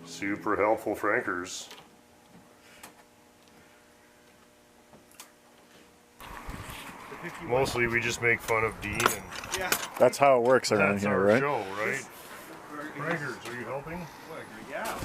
Super helpful Frankers. Mostly we just make fun of Dean and That's how it works around here, right? That's our show, right? Frankers, are you helping? Yeah.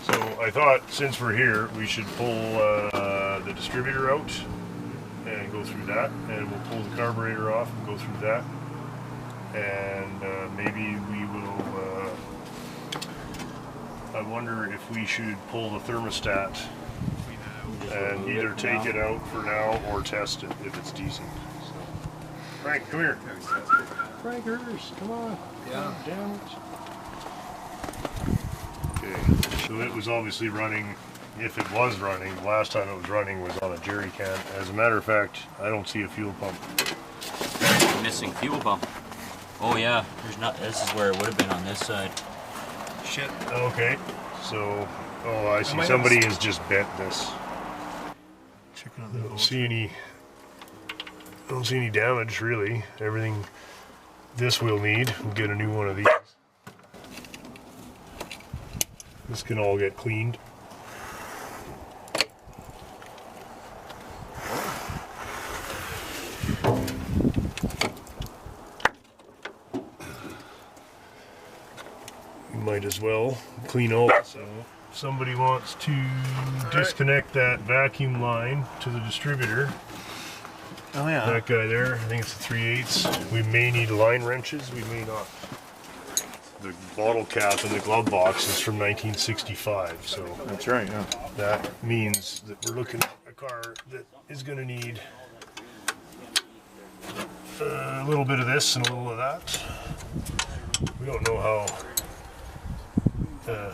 So I thought since we're here, we should pull the distributor out and go through that, and we'll pull the carburetor off and go through that, and maybe we will. I wonder if we should pull the thermostat and either take it out for now or test it if it's decent. So, Frank, come here. Frankers, come on. Yeah. Damn it. Okay, so it was obviously running. If it was running, the last time it was running was on a jerry can. As a matter of fact, I don't see a fuel pump. Missing fuel pump. Oh yeah, there's not. This is where it would have been on this side. Shit. Okay, so I see somebody has just bent this. Checking on I don't see any damage really. Everything. This we'll need. We'll get a new one of these. This can all get cleaned. Might as well clean all this out. Somebody wants to disconnect that vacuum line to the distributor. Oh yeah. That guy there, I think it's a 3/8. We may need line wrenches, we may not. The bottle cap in the glove box is from 1965, so That's right, yeah. that means that we're looking at a car that is going to need a little bit of this and a little of that. We don't know how.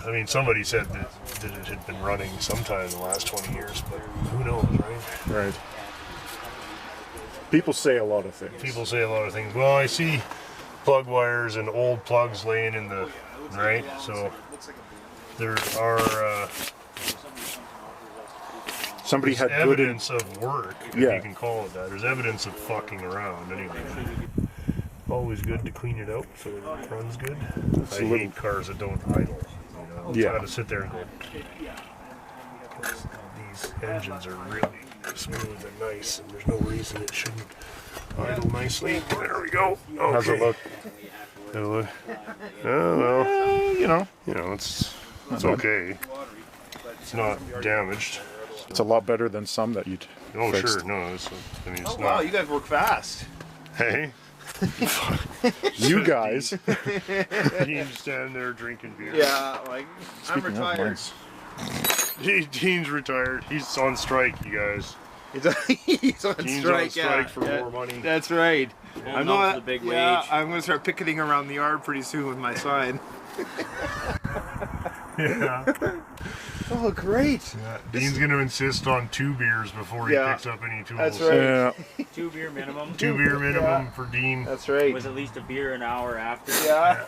I mean, somebody said that it had been running sometime in the last 20 years, but who knows, right? Right. People say a lot of things. People say a lot of things. Well, I see plug wires and old plugs laying in the, right? So there are Somebody had good evidence of work, if you can call it that. There's evidence of fucking around anyway. Always good to clean it out so it runs good. I hate cars that don't idle. You know, got to sit there and go. These engines are really smooth and nice, and there's no reason it shouldn't idle nicely. There we go. Okay. How's it look? It'll look. Oh well, You know, it's okay. It's not damaged. it's a lot better than some that you'd Oh fixed. sure, no. I mean, it's Oh wow, not. you guys work fast. Hey. You guys. Dean's standing there drinking beer. Yeah, like I'm Speaking of retired. mine's- Dean's retired. He's on strike, you guys. He's on Dean's strike, on strike for more money. That's right. Holding on to the big wage. I'm gonna start picketing around the yard pretty soon with my sign. Yeah. Oh, great. Dean's going to insist on 2 beers before he picks up any tools. That's right. Yeah. 2 beer minimum. 2 beer minimum for Dean. That's right. With at least a beer an hour after. Yeah.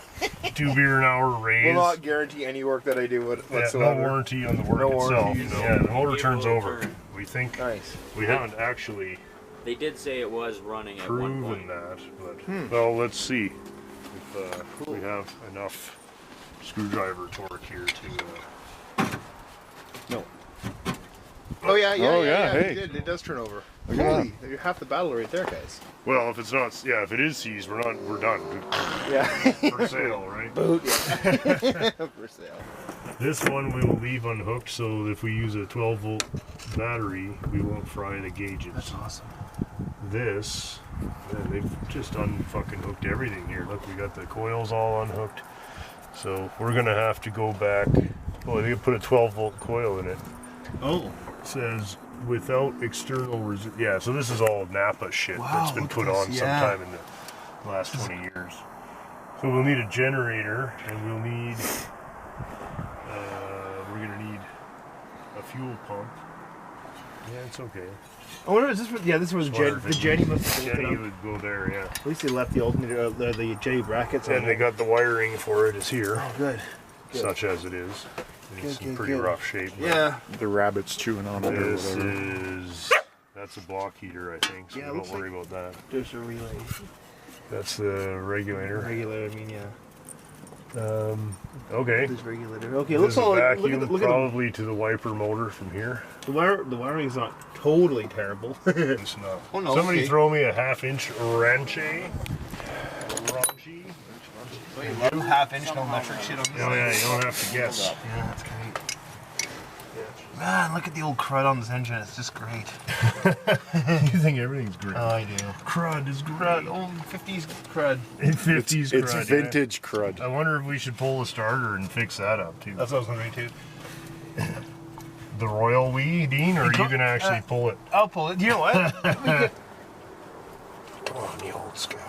2 beer an hour raise. Will not guarantee any work that I do whatsoever. No warranty on the work No itself. warranties. Yeah, the motor It turns will over. turn. We think Nice. we haven't actually They did say it was running at one proven point. that, but well, let's see if we have enough screwdriver torque here to. No. Oh yeah, Hey. It does turn over. Look at Holy, you're half the battle right there, guys. Well, if it's not, if it is seized, we're done. Yeah. For sale, right? Boot. Yeah. For sale. This one we will leave unhooked, so if we use a 12-volt battery, we won't fry the gauges. That's awesome. This, man, they've just unfucking hooked everything here. Look, we got the coils all unhooked. So we're gonna have to go back. Oh, they put a 12-volt coil in it. Oh. It says without external yeah, so this is all Napa shit that's been put on sometime in the last 20 years. So we'll need a generator, and we'll need we're gonna need a fuel pump. Yeah, it's okay. I wonder if this was, this was the Jenny must have been Jenny put would go there, yeah. At least they left the alternator, the Jenny brackets on And they got the wiring for it is here, Oh, good. such as it is. It's in good, pretty good. rough shape. but Yeah. The rabbit's chewing on it or This whatever. is that's a block heater, I think. So Yeah, it don't looks worry about that. There's a relay. That's the regulator. Regulator, I mean, yeah. Okay. This regulator. Okay, it This looks is a all like, vacuum, look at probably to the wiper motor from here. the wiring's not totally terrible. It's not. Oh, no, Somebody okay. throw me a half-inch wrenche. Raunchy. You half-inch no metric shit on this. Oh yeah, you don't have to guess. Yeah, that's great. Man, look at the old crud on this engine. It's just great. You think everything's great? Oh, I do. Crud is Crud, great. old 50s crud. 50s It's crud. vintage crud. Yeah. I wonder if we should pull the starter and fix that up too. That's what I was wondering too. The royal we, Dean, or are you gonna actually pull it? I'll pull it. You know what? Oh, the old scowl.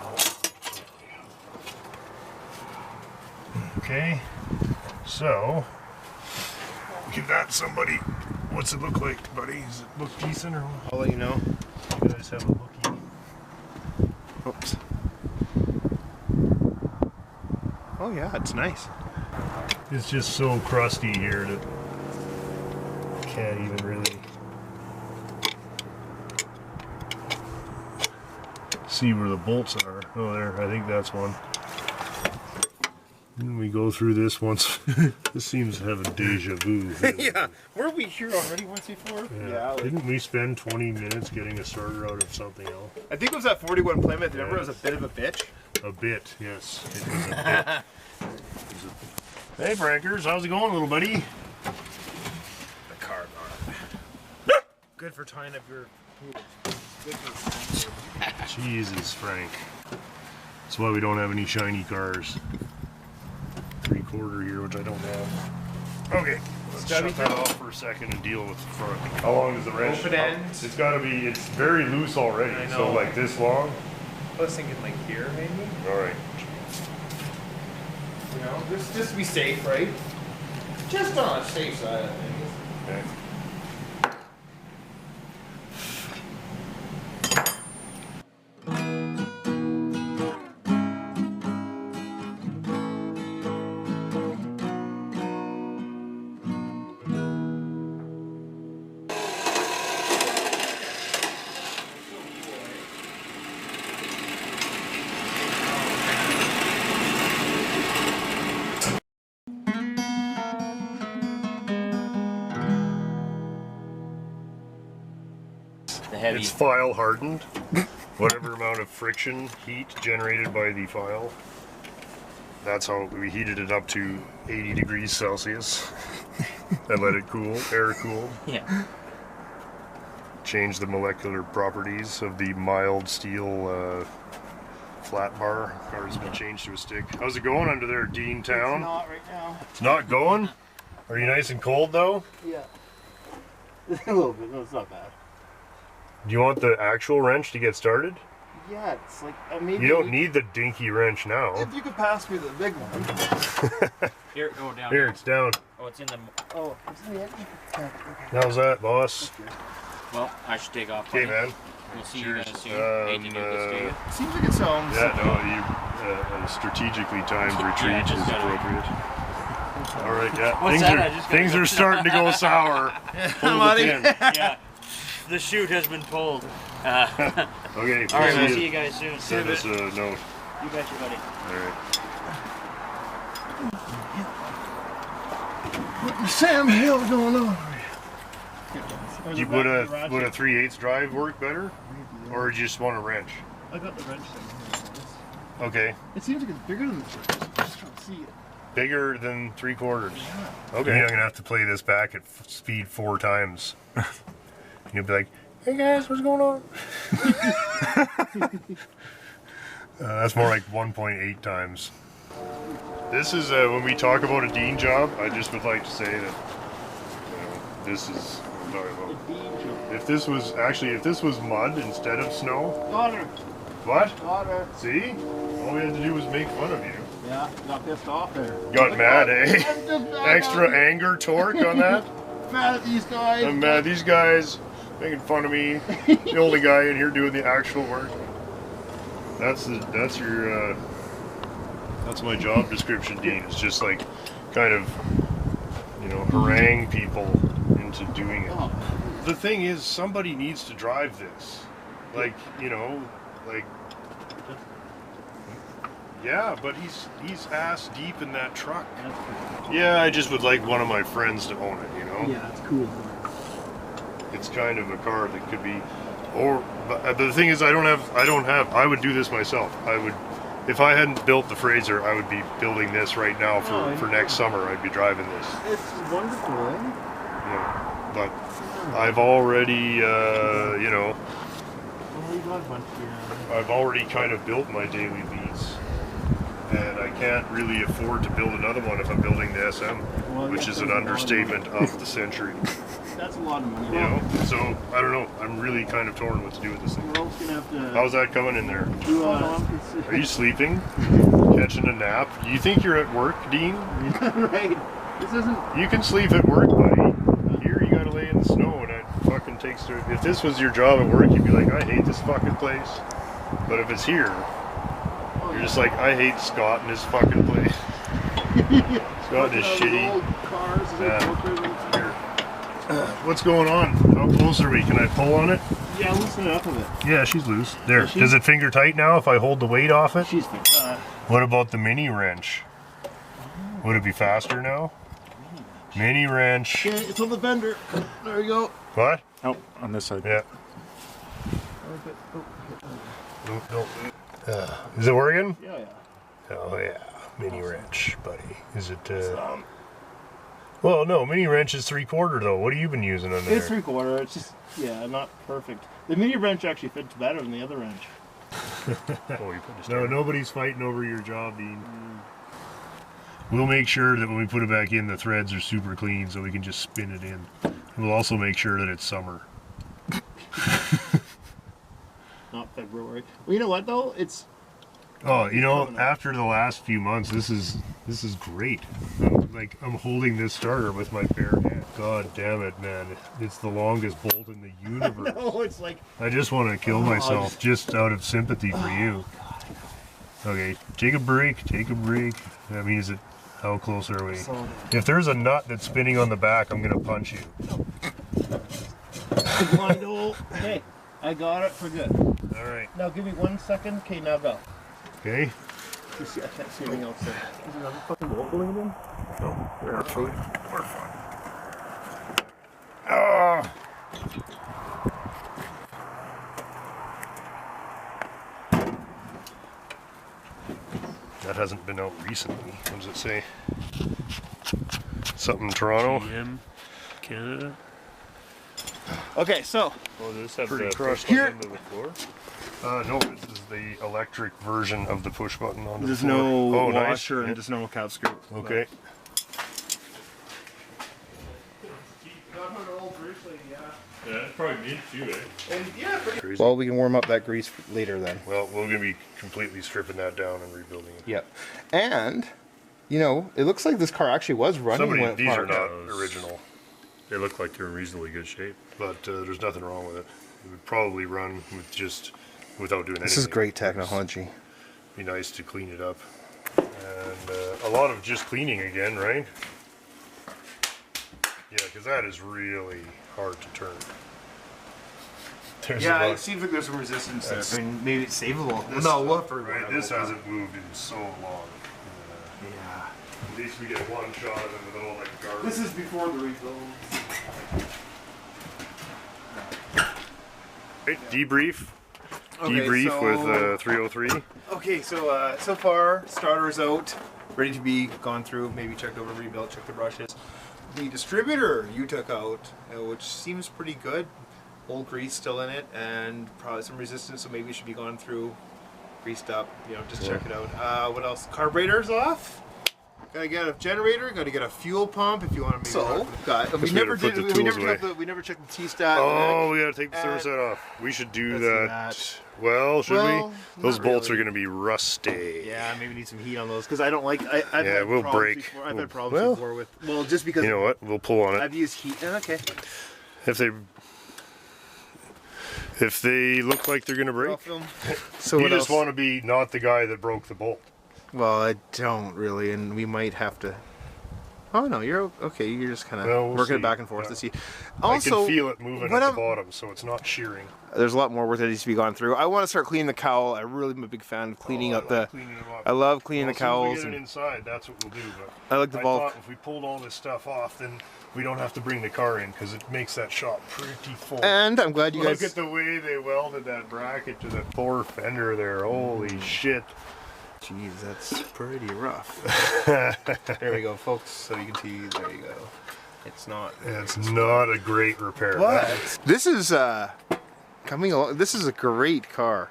Okay, so give that somebody. What's it look like, buddy? Does it look decent, or I'll let you know. you guys have a looky? Oops. Oh yeah, it's nice. It's just so crusty here that can't even really see where the bolts are. Oh, there. I think that's one. And we go through this once. This seems to have a deja vu. Yeah, were we here already once before? Yeah. Didn't we spend 20 minutes getting a starter out of something else? I think it was that 41 Plymouth. Remember, it was a bit of a bitch. A bit, yes. It was a bit. Hey, Frankers, how's it going, little buddy? The carb on it. Good for tying up your. Good for. Jesus, Frank. That's why we don't have any shiny cars. 3/4 here, which I don't have. Okay, let's shut that off for a second and deal with the front. How long is the wrench? Open end. It's got to be. It's very loose already. I know. So like this long. I was thinking like here, maybe. All right. You know, just to be safe, right? Just on a safe side of things. Okay. The heavy. It's file hardened. Whatever amount of friction heat generated by the file. That's how we heated it up to 80 degrees Celsius and let it cool, air cool. Yeah. Change the molecular properties of the mild steel flat bar. Car's been changed to a stick. How's it going under there, Dean Town? Not right now. It's not going? Are you nice and cold though? Yeah. A little bit. No, it's not bad. Do you want the actual wrench to get started? Yeah, it's like maybe. You don't need the dinky wrench now. If you could pass me the big one. Here, go down. Here, it's down. Oh, it's in the. Oh, it's in the edge. Okay. How's that, boss? Well, I should take off. Okay, buddy. man. We'll see Cheers. you guys soon. Hate to do this to you. Seems like it sounds. Yeah, no, a strategically timed retreat Yeah, just is gotta- appropriate. All right, yeah. What's things that? are, I just gotta things go- are starting to go sour. Hold the pin. Yeah. The chute has been pulled. Okay, All right, we'll we'll see you guys soon. Send us a note. You betcha, buddy. All right. Sam Hill going on. Would a 3/8 drive work better, or do you just want a wrench? I got the wrench thing. Okay, It seems like it's bigger than the first. I just can't see it. bigger than 3/4. Okay, I'm gonna have to play this back at speed 4 times. You'll be like, "Hey guys, what's going on?" That's more like 1.8 times. This is when we talk about a Dean job. I just would like to say that this is what I'm talking about. If this was mud instead of snow, Daughter. what? Daughter. See, all we had to do was make fun of you. Yeah, got pissed off there. Got mad, eh? I'm just mad Extra anger torque on that. mad at these guys. I'm mad. These guys making fun of me. The only guy in here doing the actual work. That's my job description, Dean. It's just like kind of you know, harangue people into doing it. The thing is, somebody needs to drive this. Like, you know, like, yeah, but he's ass deep in that truck. That's cool. Yeah, I just would like one of my friends to own it, you know? Yeah, it's cool. It's kind of a car that could be, but the thing is, I would do this myself. I would, if I hadn't built the Fraser, I would be building this right now for next summer. I'd be driving this. It's wonderful, eh? Yeah, but I've already, you know, Well, you got a bunch here. I've already kind of built my daily beats, and I can't really afford to build another one if I'm building the SM, Well, which yeah, is an that's a lot of understatement of the century. That's a lot of money. You know, so I don't know. I'm really kind of torn what to do with this thing. We're also gonna have to How's that coming in there? do Are you sleeping? Catching a nap? You think you're at work, Dean? right. This isn't. You can sleep at work, buddy. Here you gotta lay in the snow, and it fucking takes. If this was your job at work, you'd be like, I hate this fucking place. But if it's here, you're just like, I hate Scott and his fucking place. Scott and his shitty. Old cars. Here. What's going on? How close are we? Can I pull on it? Yeah, loosen it up a bit. Yeah, she's loose. There. Is she? Does it finger tight now if I hold the weight off it? She's What about the mini wrench? Would it be faster now? Mini wrench. okay, it's on the vendor. There you go. What? Oh, on this side. Yeah. No. Is it working? Yeah, yeah. Oh yeah, mini wrench, buddy. Is it? Well, no, mini wrench is 3/4 though. What have you been using on there? It's 3/4. It's just, yeah, not perfect. The mini wrench actually fits better than the other wrench. No, nobody's fighting over your job, Dean. We'll make sure that when we put it back in, the threads are super clean so we can just spin it in. We'll also make sure that it's summer. Not February. Well, you know what though? It's Oh, you know, after the last few months, this is great. I'm holding this starter with my bare hand. God damn it, man! It's the longest bolt in the universe. no, it's like I just want to kill myself just out of sympathy for you. Okay, take a break. Take a break. I mean, is it? How close are we? If there's a nut that's spinning on the back, I'm gonna punch you. Hey, I got it for good. All right. Now give me 1 second. Okay, now go. Okay. You see, I can't see anything else there. Is there another fucking bolt going in? No, we're fine. We're fine. Ah. That hasn't been out recently. What does it say? Something Toronto? GM Canada. Okay, so Oh, does this have Pretty the crushed. push Here- button to the floor? No, this is the electric version of the push button on the There's floor. no Oh, nice. washer and there's no cap screw. Okay. Yeah, it's probably me too, eh? Crazy. Well, we can warm up that grease later then. Well, we're gonna be completely stripping that down and rebuilding it. Yep. And, you know, it looks like this car actually was running when it These are parked. not Those- original, They look like they're in reasonably good shape. but there's nothing wrong with it. It would probably run without doing anything. This is great technology. Be nice to clean it up, and a lot of just cleaning again, right? Yeah, because that is really hard to turn. There's Yeah, a it lot, seems like there's some resistance there. That's- I mean, maybe it's savable. This- No, what for? right, this hasn't moved in so long. Yeah. At least we get one shot of it in the middle of like garbage. This is before the rebuild. Right, debrief. Okay, Debrief so- with 303. Okay, so so far starter's out, ready to be gone through, maybe checked over, rebuilt, checked the brushes. The distributor you took out, which seems pretty good. Old grease still in it, and probably some resistance, so maybe it should be gone through, greased up. You know, just check it out. What else? Carburetor's off. Gotta get a generator. Gotta get a fuel pump if you want to. So, got. we never did- we never checked we never checked the T-stat. Oh, we gotta take the And- thermostat off. We should do Let's do that. that. Well, should Well, we? Those not bolts really. are gonna be rusty. Yeah, maybe need some heat on those because I don't like. I've Yeah, had we'll problems break. Before. I've We'll- had problems well, before with. Well, just because You know what? We'll pull on it. I've used heat. Okay. If they look like they're gonna break, So you what just else? want to be not the guy that broke the bolt. Well, I don't really, and we might have to. Oh no, you're okay. You're just kind of Well, we'll working it see. back and forth Yeah. to see. I Also, can feel it moving what at I'm- the bottom, so it's not shearing. there's a lot more work that needs to be gone through. I want to start cleaning the cowl. I really am a big fan of cleaning up I the. like cleaning them up. I love cleaning Well, the cowls. As soon as we get it And, inside, that's what we'll do. But I like the I bulk. thought if we pulled all this stuff off, then we don't have to bring the car in because it makes that shop pretty full. and I'm glad you Look guys. at the way they welded that bracket to the Thor fender there. Holy shit. Jeez, that's pretty rough. There we go, folks. So you can see. There you go. It's not. It's not a great repair. But this is coming along. This is a great car.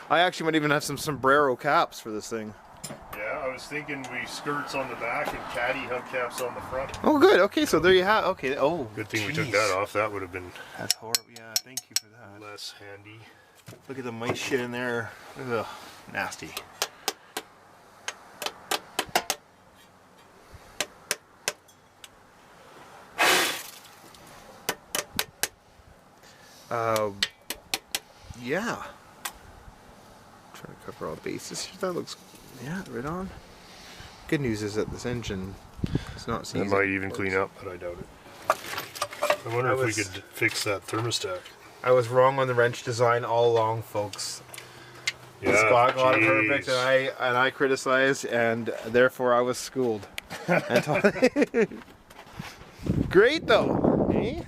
I actually might even have some sombrero caps for this thing. Yeah, I was thinking we skirts on the back and caddy hubcaps on the front. Oh, good. Okay, so there you have. Okay. Oh, Good thing we took jeez. that off. That would have been That's horrible. Yeah, thank you for that. less handy. Look at the mice shit in there. Ugh, nasty. Yeah. Trying to cover all bases here. That looks, yeah, right on. Good news is that this engine is not It seizing. might even clean up, but I doubt it. I wonder I if we was- could fix that thermostat. I was wrong on the wrench design all along, folks. Yeah, Scott got it jeez. perfect, and I criticized, and therefore I was schooled. Great though, eh?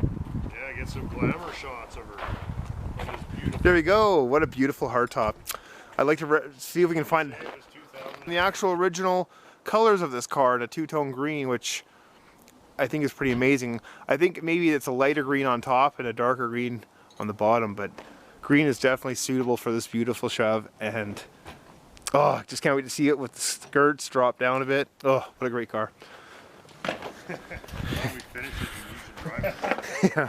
Yeah, get some glamour shots of her. On this beautiful There we go. What a beautiful hardtop. I'd like to see if we can find Davis 2000. the actual original colors of this car in a two-tone green, which I think is pretty amazing. I think maybe it's a lighter green on top and a darker green on the bottom, but green is definitely suitable for this beautiful Chev, and oh, just can't wait to see it with the skirts drop down a bit. Oh, what a great car. When we finish it, you should drive it. Yeah.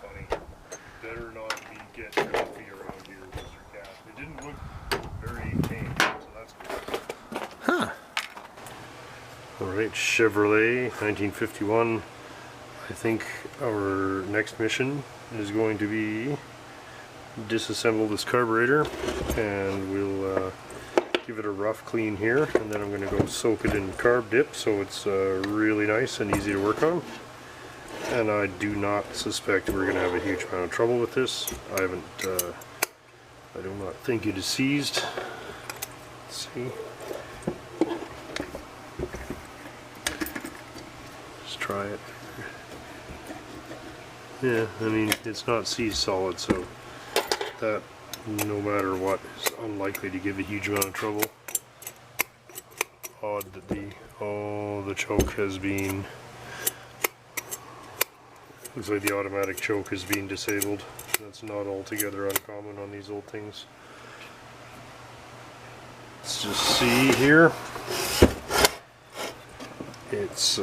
Funny. Better not be getting coffee around here, Mr. Cat. It didn't look very tame, so that's good. Huh. Alright, Chevrolet, 1951. I think our next mission is going to be disassemble this carburetor, and we'll give it a rough clean here, and then I'm going to go soak it in carb dip so it's really nice and easy to work on. And I do not suspect we're going to have a huge amount of trouble with this. I do not think it is seized. Let's see. Let's try it. Yeah, I mean, it's not seized solid, so that, no matter what, is unlikely to give a huge amount of trouble. Odd that the choke has been, looks like the automatic choke has been disabled. That's not altogether uncommon on these old things. Let's just see here. It's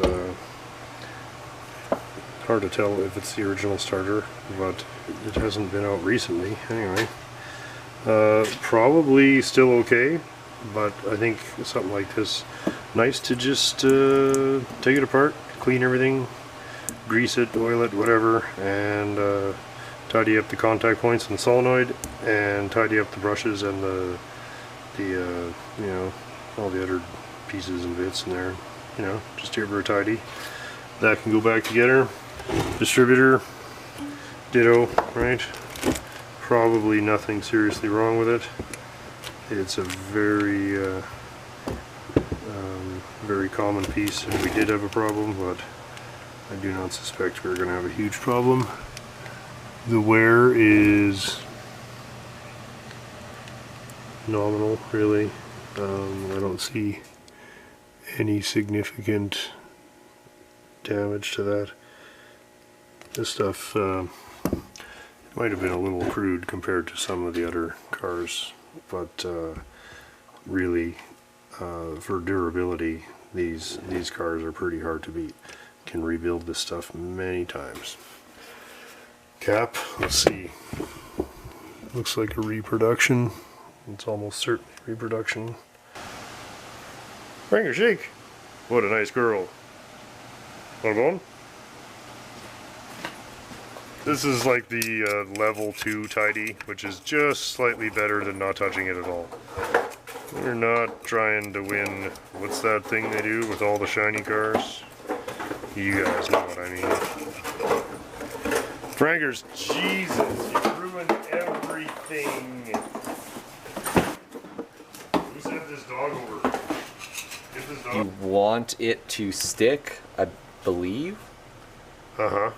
hard to tell if it's the original starter, but it hasn't been out recently. Anyway, probably still okay, but I think something like this, nice to just take it apart, clean everything, grease it, oil it, whatever, and tidy up the contact points in the solenoid, and tidy up the brushes and the you know, all the other pieces and bits in there, you know, just give her a tidy. That can go back together. Distributor, ditto, right? Probably nothing seriously wrong with it. It's a very very common piece, and we did have a problem, but I do not suspect we're going to have a huge problem. The wear is nominal, really. I don't see any significant damage to that. This stuff might have been a little crude compared to some of the other cars, but really, for durability, these cars are pretty hard to beat. Can rebuild this stuff many times. Cap, let's see. Looks like a reproduction. It's almost certainly reproduction. Bring her shake. What a nice girl. Want a bone? This is like the level 2 tidy, which is just slightly better than not touching it at all. We're not trying to win. What's that thing they do with all the shiny cars? You guys know what I mean. Frankers, Jesus, you ruined everything. Who sent this dog over? Get this dog. You want it to stick, I believe? Uh-huh.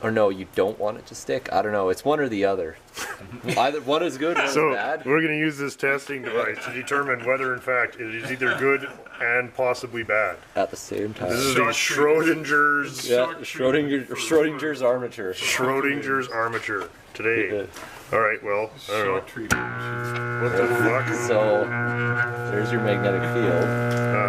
Or no, you don't want it to stick? I don't know. It's one or the other. Either one is good, one So is bad. we're going to use this testing device to determine whether, in fact, it is either good and possibly bad. At the same time. This is the Schrodinger's Schrodinger's armature. Schrodinger's armature today. All right, well, I don't know. What the fuck? So there's your magnetic field.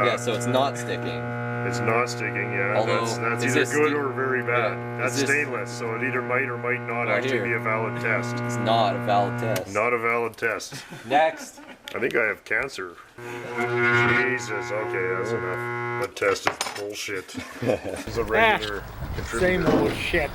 Yeah, so it's not sticking. It's not sticking, yeah. Although, That's is either this good the- or very bad. yeah, That's is this- stainless, so it either might or might not Right actually here. be a valid test. It's not a valid test. Not a valid test. Next. I think I have cancer. Jesus, okay, that's enough. That test is bullshit. This is a regular contributor. Same old shit.